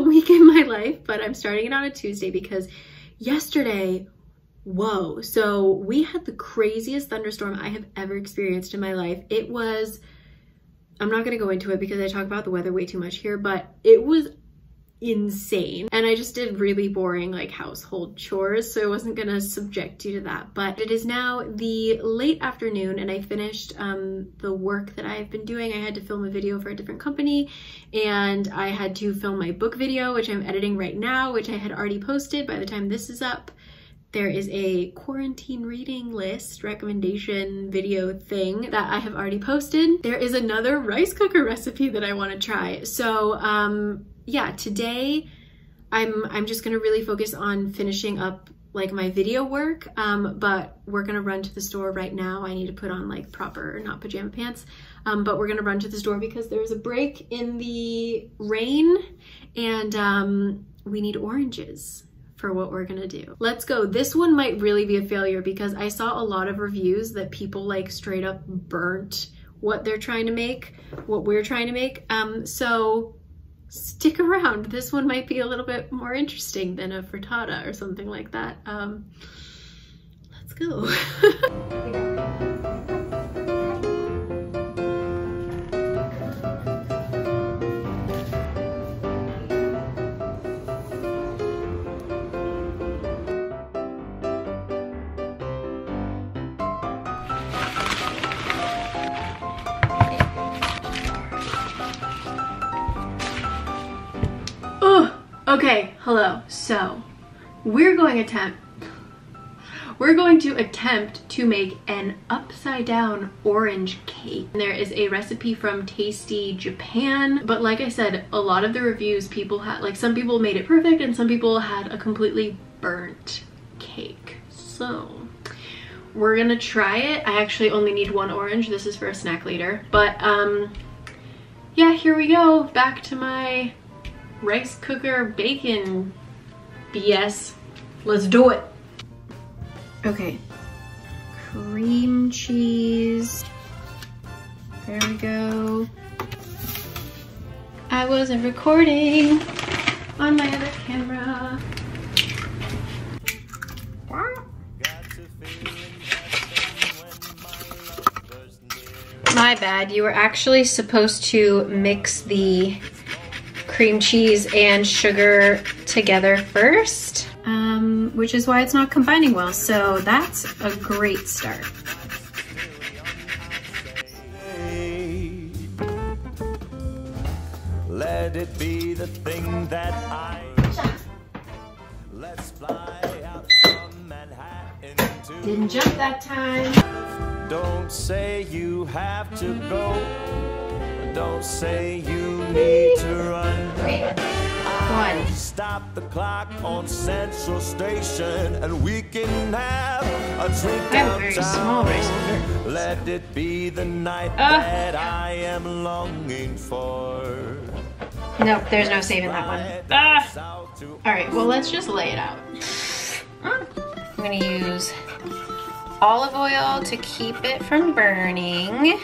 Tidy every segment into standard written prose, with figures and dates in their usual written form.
week in my life, but I'm starting it on a Tuesday because yesterday, whoa. So we had the craziest thunderstorm I have ever experienced in my life. It was, I'm not gonna go into it because I talk about the weather way too much here, but it was insane. And I just did really boring like household chores, so I wasn't gonna subject you to that. But it is now the late afternoon and I finished the work that I've been doing. I had to film a video for a different company and I had to film my book video, which I'm editing right now, which I had already posted. By the time this is up, there is a quarantine reading list recommendation video thing that I have already posted. There is another rice cooker recipe that I want to try. So yeah, today I'm just gonna really focus on finishing up like my video work, but we're gonna run to the store right now. I need to put on like proper, not pajama pants, but we're gonna run to the store because there's a break in the rain and we need oranges for what we're gonna do. Let's go. This one might really be a failure because I saw a lot of reviews that people like straight up burnt what they're trying to make, what we're trying to make. So stick around. This one might be a little bit more interesting than a frittata or something like that. Let's go. Okay, hello. So we're going to attempt to make an upside down orange cake. There is a recipe from Tasty Japan, but like I said, a lot of the reviews people had, like some people made it perfect and some people had a completely burnt cake. So we're gonna try it. I actually only need one orange. This is for a snack later, but yeah, here we go. Back to my rice cooker bacon BS. Let's do it. Okay, cream cheese. There we go. I wasn't recording on my other camera. My bad, you were actually supposed to mix the cream cheese and sugar together first, which is why it's not combining well. So that's a great start. Let it be the thing that let's fly out from Manhattan to didn't jump that time. Don't say you have to go. Don't say you need to run. Wait. One. Stop the clock on Central Station and we can have a drink downtown. I have a very small rice cooker. Let it be the night that I am longing for. Nope, there's no saving that one. Alright, well let's just lay it out. I'm gonna use olive oil to keep it from burning.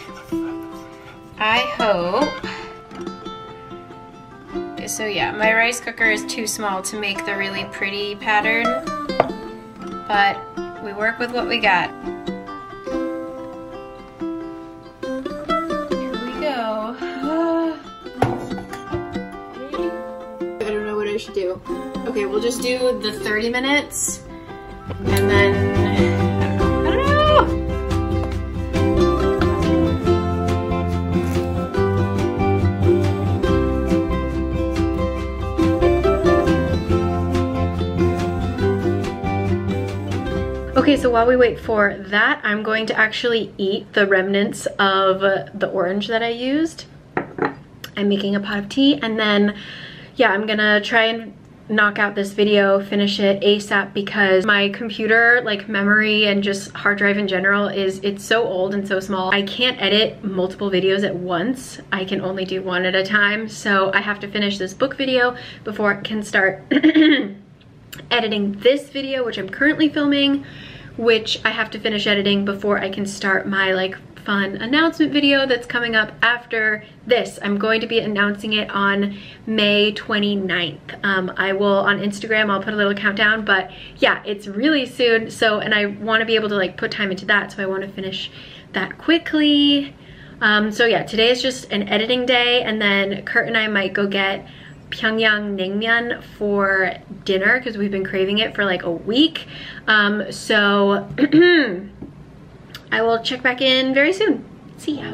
I hope. So yeah, my rice cooker is too small to make the really pretty pattern, but we work with what we got. Here we go. I don't know what I should do. Okay, we'll just do the 30 minutes and then okay, so while we wait for that, I'm going to actually eat the remnants of the orange that I used. I'm making a pot of tea and then, yeah, I'm gonna try and knock out this video, finish it ASAP because my computer, like memory and just hard drive in general it's so old and so small. I can't edit multiple videos at once. I can only do one at a time. So I have to finish this book video before I can start editing this video, which I'm currently filming, which I have to finish editing before I can start my like fun announcement video that's coming up after this. I'm going to be announcing it on May 29th. I will, on Instagram, I'll put a little countdown, but yeah, it's really soon. So, and I want to be able to like put time into that, so I want to finish that quickly. So yeah, today is just an editing day, and then Kurt and I might go get Pyongyang naengmyeon for dinner because we've been craving it for like a week. So I will check back in very soon. See ya.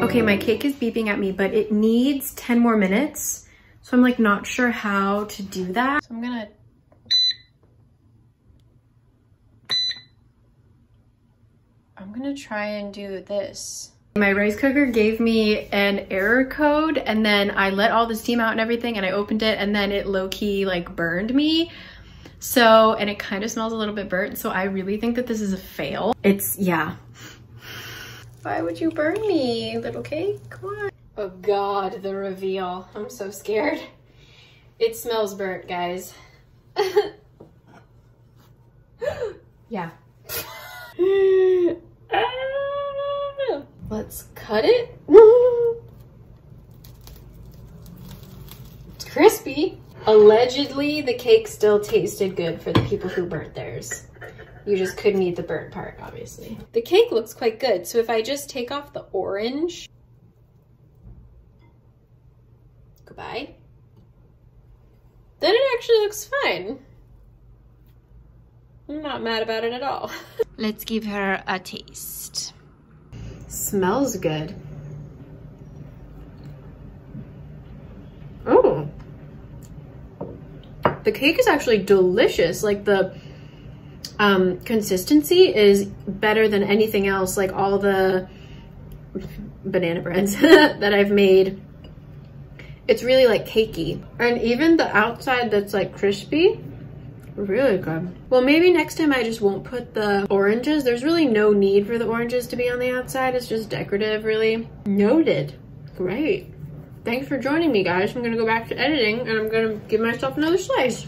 Okay, my cake is beeping at me, but it needs 10 more minutes. So I'm like not sure how to do that. So I'm gonna try and do this. My rice cooker gave me an error code, and then I let all the steam out and everything, and I opened it, and then it low-key like burned me. So, and it kind of smells a little bit burnt, so I really think that this is a fail. Yeah. Why would you burn me, little cake? Come on. Oh God, the reveal. I'm so scared. It smells burnt, guys. Yeah. Let's cut it. It's crispy. Allegedly, the cake still tasted good for the people who burnt theirs. You just couldn't eat the burnt part, obviously. The cake looks quite good. So if I just take off the orange, goodbye, then it actually looks fine. I'm not mad about it at all. Let's give her a taste. Smells good. Oh. The cake is actually delicious. Like the consistency is better than anything else, like all the banana breads that I've made. It's really like cakey. And even the outside that's like crispy, really good. Well, maybe next time I just won't put the oranges. There's really no need for the oranges to be on the outside. It's just decorative, really. Noted. Great. Thanks for joining me, guys. I'm gonna go back to editing, and I'm gonna give myself another slice.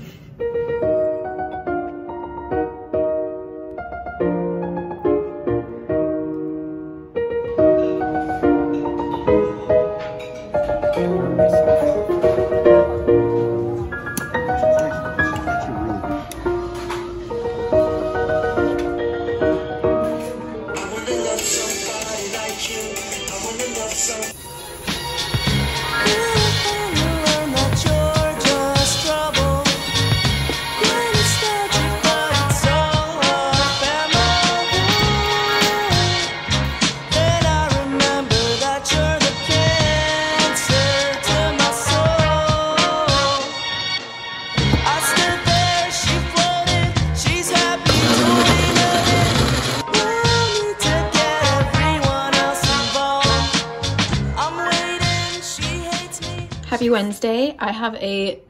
Happy Wednesday. I have a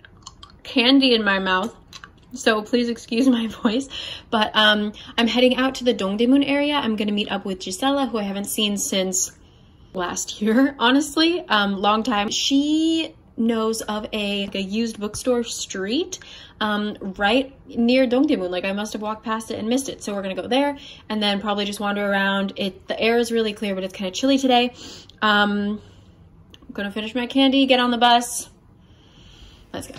candy in my mouth, so please excuse my voice, but I'm heading out to the Dongdaemun area. I'm gonna meet up with Gisela, who I haven't seen since last year, honestly. Long time. She knows of a used bookstore street right near Dongdaemun. Like, I must have walked past it and missed it, so we're gonna go there and then probably just wander around. The air is really clear, but it's kind of chilly today. I'm gonna finish my candy, get on the bus. Let's go.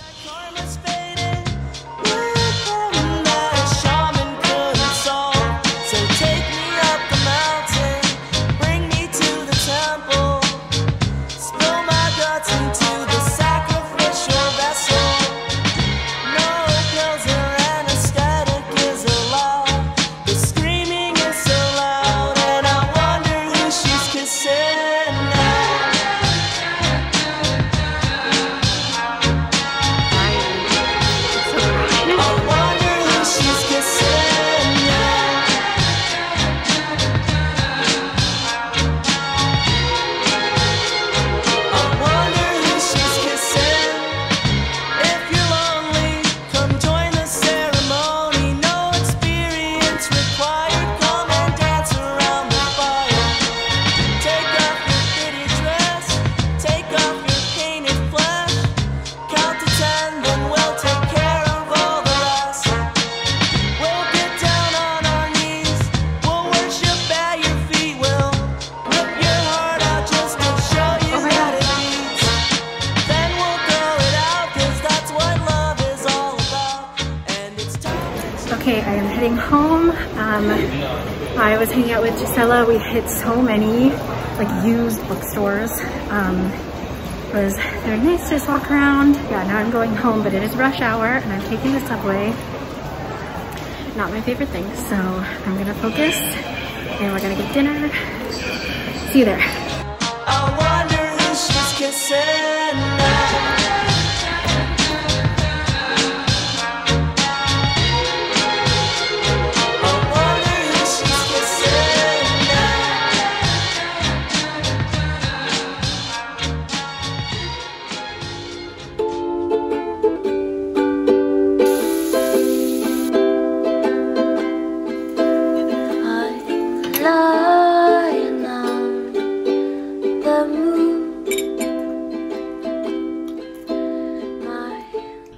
Okay, I am heading home. I was hanging out with Gisela. We hit so many like used bookstores. It was very nice to just walk around. Yeah, now I'm going home, but it is rush hour and I'm taking the subway. Not my favorite thing, so I'm gonna focus and we're gonna get dinner. See you there. I wonder who she's kissing now.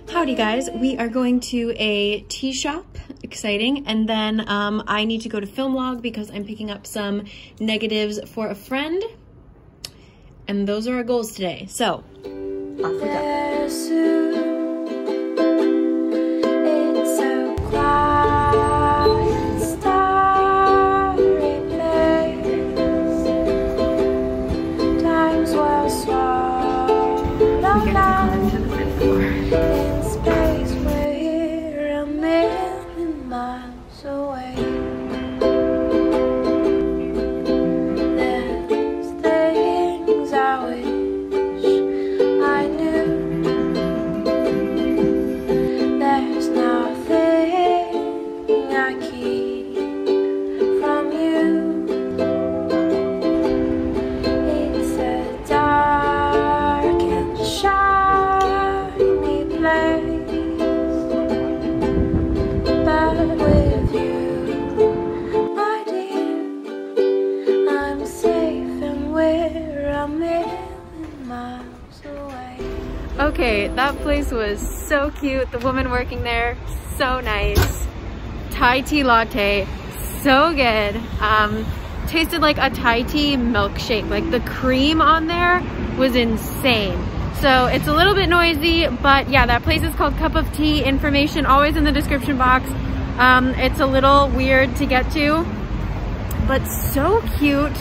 Howdy guys, we are going to a tea shop, exciting, and then I need to go to film log because I'm picking up some negatives for a friend, and those are our goals today, so off we go. Okay, that place was so cute. The woman working there, so nice. Thai tea latte, so good. Tasted like a Thai tea milkshake. Like the cream on there was insane. So it's a little bit noisy, but yeah, that place is called Cup of Tea. Information always in the description box. It's a little weird to get to, but so cute.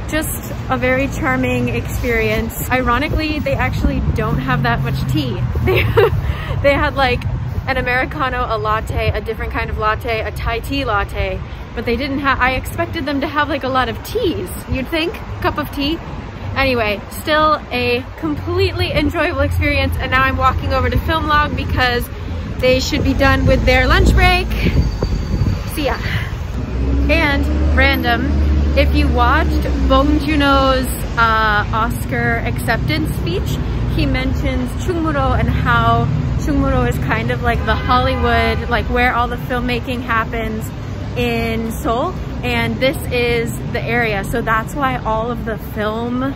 Just a very charming experience. Ironically, they actually don't have that much tea. They had like an Americano, a latte, a different kind of latte, a Thai tea latte, but they didn't have, I expected them to have like a lot of teas, you'd think, cup of tea. Anyway, still a completely enjoyable experience, and now I'm walking over to film log because they should be done with their lunch break. See ya. And random, if you watched Bong Joon-ho's Oscar acceptance speech, he mentions Chungmuro and how Chungmuro is kind of like the Hollywood, like where all the filmmaking happens in Seoul, and this is the area. So that's why all of the film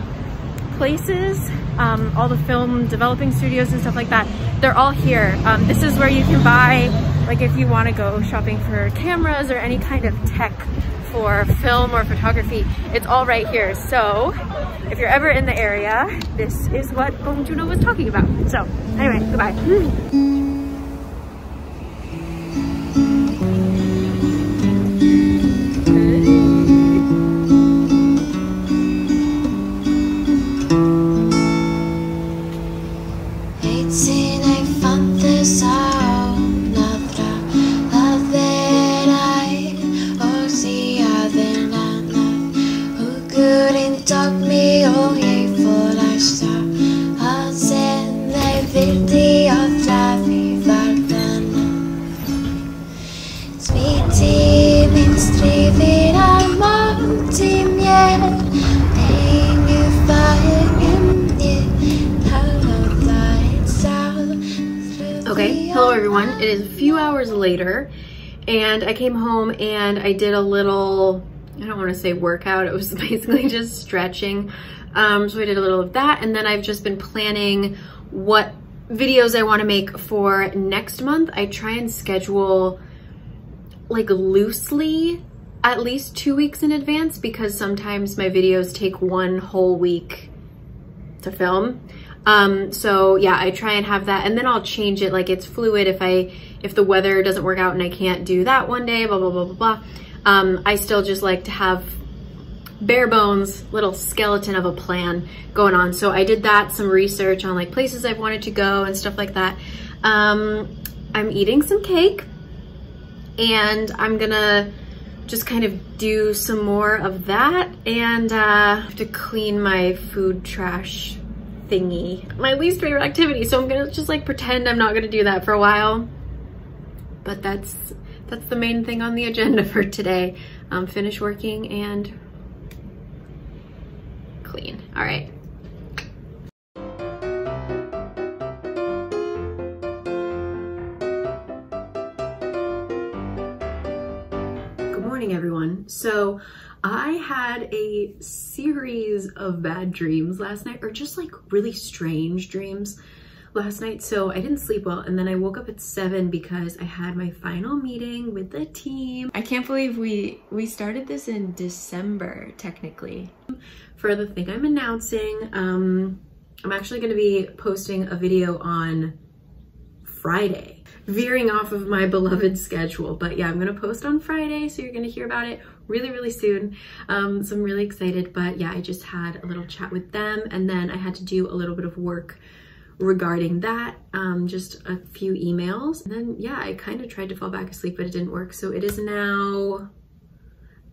places, all the film developing studios and stuff like that, they're all here. This is where you can buy, like if you want to go shopping for cameras or any kind of tech for film or photography, it's all right here. So if you're ever in the area, this is what Bong Joon-ho was talking about. So anyway, goodbye. Okay, hello everyone. It is a few hours later and I came home and I did a little, I don't want to say workout, it was basically just stretching. So I did a little of that, and then I've just been planning what videos I want to make for next month. I try and schedule like loosely at least 2 weeks in advance because sometimes my videos take one whole week to film. So yeah, I try and have that, and then I'll change it. Like, it's fluid. If the weather doesn't work out and I can't do that one day, blah, blah, blah, blah, blah. I still just like to have bare bones, little skeleton of a plan going on. So I did that, some research on like places I've wanted to go and stuff like that. I'm eating some cake, and I'm gonna just kind of do some more of that, and I have to clean my food trash thingy. My least favorite activity, so I'm gonna just like pretend I'm not gonna do that for a while. But that's the main thing on the agenda for today. Finish working and clean. All right. Good morning, everyone. So I had a series of bad dreams last night, or just like really strange dreams last night. So I didn't sleep well, and then I woke up at 7 because I had my final meeting with the team. I can't believe we started this in December, technically. For the thing I'm announcing, I'm actually going to be posting a video on Friday, veering off of my beloved schedule. But yeah, I'm going to post on Friday, so you're going to hear about it really, really soon. So I'm really excited. But yeah, I just had a little chat with them, and then I had to do a little bit of work regarding that, just a few emails. And then yeah, I kind of tried to fall back asleep, but it didn't work. So it is now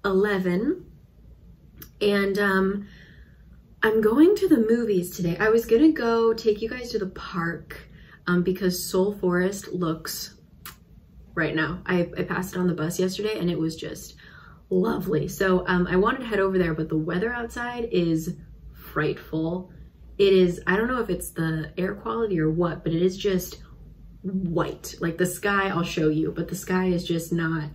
11, and I'm going to the movies today. I was gonna go take you guys to the park because Seoul Forest looks, right now, I passed it on the bus yesterday and it was just lovely. So I wanted to head over there, but the weather outside is frightful. It is, I don't know if it's the air quality or what, but it is just white. Like the sky, I'll show you, but the sky is just not,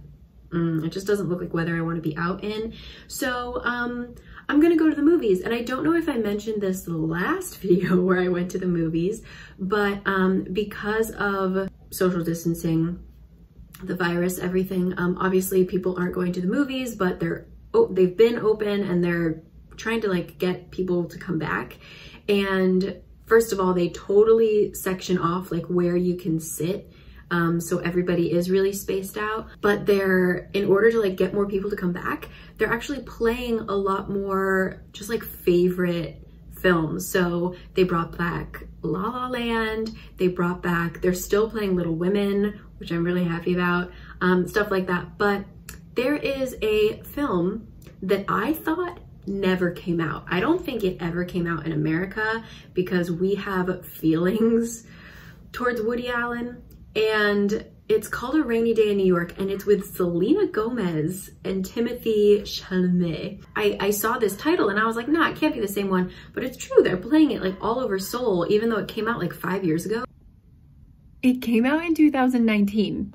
it just doesn't look like weather I want to be out in. So I'm gonna go to the movies, and I don't know if I mentioned this last video where I went to the movies, but because of social distancing, the virus, everything, obviously people aren't going to the movies, but they've been open and they're trying to like get people to come back. And first of all, they totally section off like where you can sit. So everybody is really spaced out, but in order to like get more people to come back, they're actually playing a lot more just like favorite films. So they brought back La La Land, they're still playing Little Women, which I'm really happy about, stuff like that. But there is a film that I thought never came out. I don't think it ever came out in America because we have feelings towards Woody Allen, and it's called A Rainy Day in New York, and it's with Selena Gomez and Timothée Chalamet. I saw this title and I was like, nah, it can't be the same one, but it's true. They're playing it like all over Seoul, even though it came out like 5 years ago. It came out in 2019.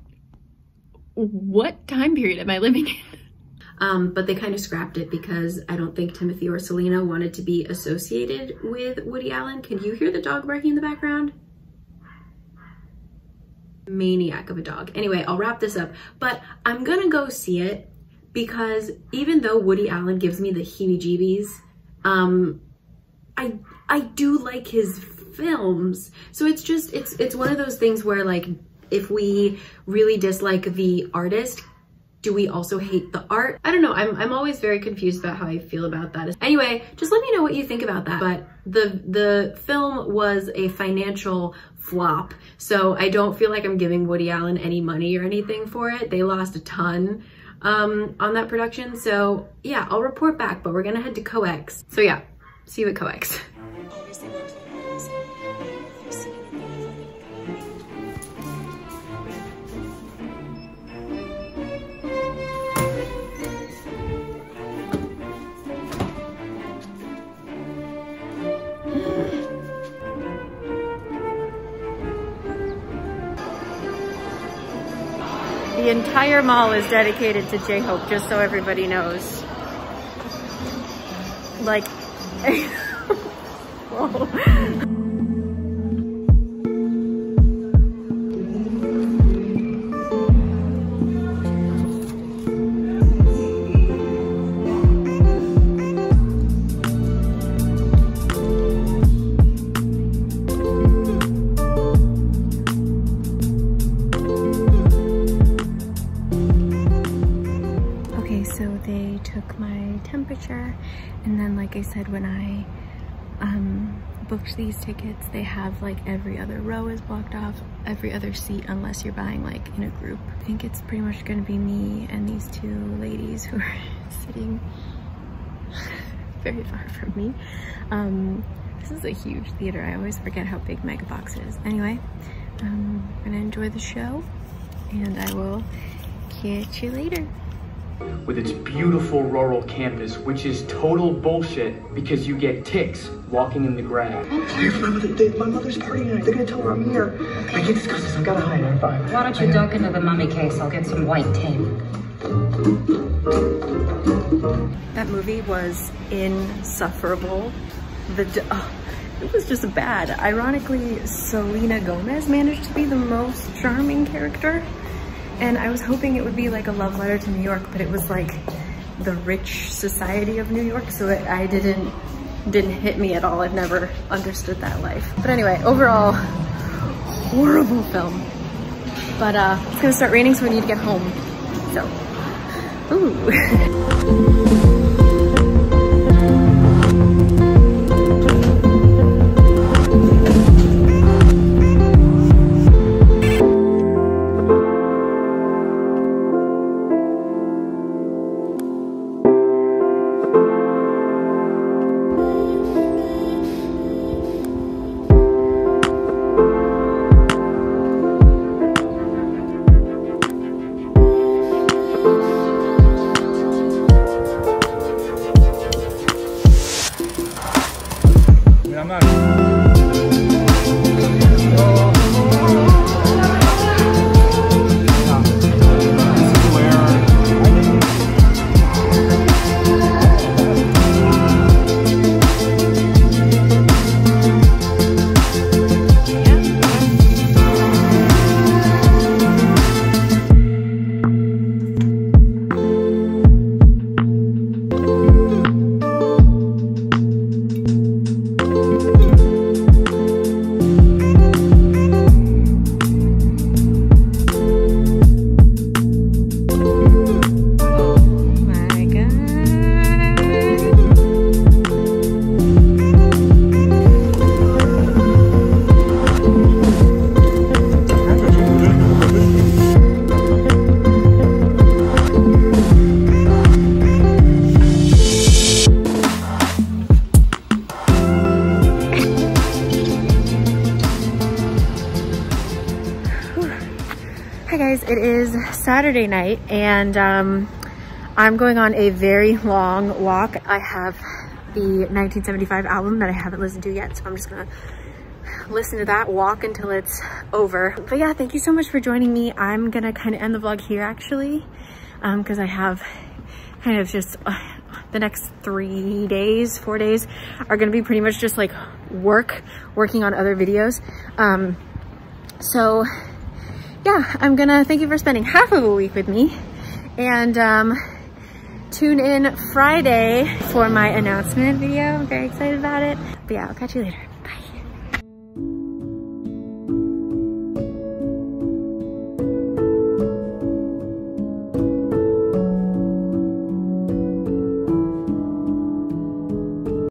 What time period am I living in? But they kind of scrapped it because I don't think Timothy or Selena wanted to be associated with Woody Allen. Can you hear the dog barking in the background? Maniac of a dog. Anyway, I'll wrap this up, but I'm gonna go see it because even though Woody Allen gives me the heebie-jeebies, I do like his films. So it's just, it's one of those things where like, if we really dislike the artist, do we also hate the art? I don't know. I'm always very confused about how I feel about that. Anyway, just let me know what you think about that. But the film was a financial flop, so I don't feel like I'm giving Woody Allen any money or anything for it. They lost a ton on that production. So yeah, I'll report back, but we're gonna head to COEX. So yeah, see you at COEX. The entire mall is dedicated to J-Hope, just so everybody knows. Like, whoa. temperature. And then, like I said, when I booked these tickets, they have like every other row is blocked off, every other seat, unless you're buying like in a group. I think it's pretty much gonna be me and these two ladies who are sitting very far from me. This is a huge theater. I always forget how big Megabox is. Anyway, I'm gonna enjoy the show and I will catch you later. With its beautiful rural campus, which is total bullshit because you get ticks walking in the grass. My mother's partying tonight. They're gonna tell her I'm here. I can't discuss this. I've gotta hide. I'm fine. Why don't you dunk into the mummy case? I'll get some white tape. That movie was insufferable. It was just bad. Ironically, Selena Gomez managed to be the most charming character. And I was hoping it would be like a love letter to New York, but it was like the rich society of New York, so I didn't hit me at all. I've never understood that life. But anyway, overall, horrible film. But it's gonna start raining, so we need to get home. So, ooh. It is Saturday night and I'm going on a very long walk. I have the 1975 album that I haven't listened to yet, so I'm just gonna listen to that, walk until it's over. But yeah, thank you so much for joining me. I'm gonna kind of end the vlog here actually, because I have kind of just the next 3 days, 4 days are gonna be pretty much just like working on other videos. So yeah, I'm gonna thank you for spending half of a week with me, and tune in Friday for my announcement video. I'm very excited about it. But yeah, I'll catch you later.